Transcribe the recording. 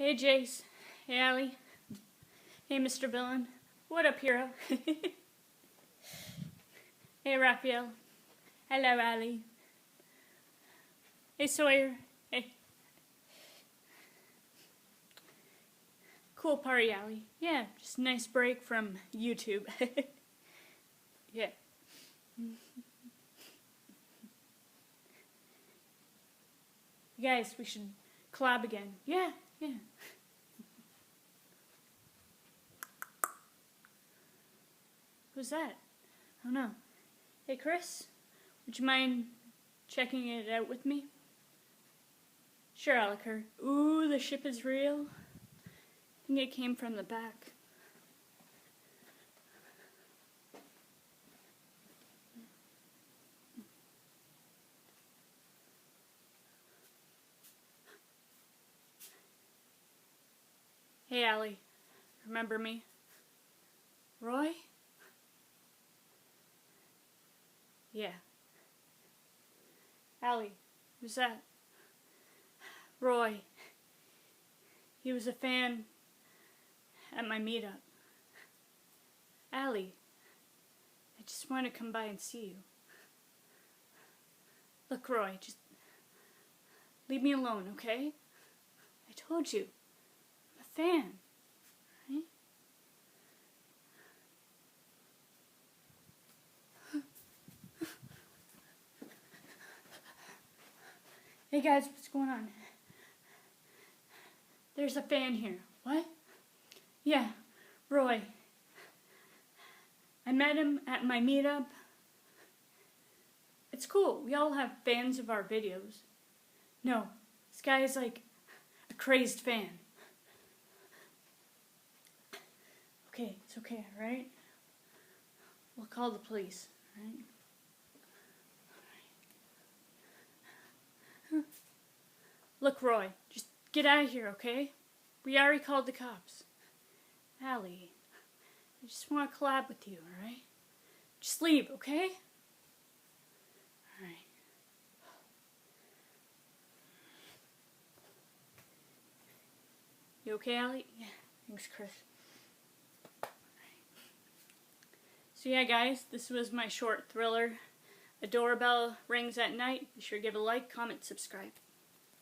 Hey Jace. Hey Allie. Hey Mr. Villain. What up, hero? Hey Raphael. Hello Allie. Hey Sawyer. Hey. Cool party, Allie. Yeah, just a nice break from YouTube. Yeah. You guys, we should collab again. Yeah. Who's that? I don't know. Hey Chris, would you mind checking it out with me? Sure, I'll occur. Ooh, the ship is real. I think it came from the back. Hey Allie, remember me? Roy? Yeah. Allie, who's that? Roy. He was a fan at my meetup. Allie, I just want to come by and see you. Look, Roy, just leave me alone, okay? I told you, I'm a fan, right? Hey guys, what's going on? There's a fan here. What? Yeah, Roy. I met him at my meetup. It's cool. We all have fans of our videos. No, this guy is like a crazed fan. Okay, it's okay, alright? We'll call the police, alright? Look, Roy, just get out of here, okay? We already called the cops. Allie, I just want to collab with you, alright? Just leave, okay? Alright. You okay, Allie? Yeah, thanks, Chris. So yeah, guys, this was my short thriller. A doorbell rings at night. Be sure to give a like, comment, subscribe.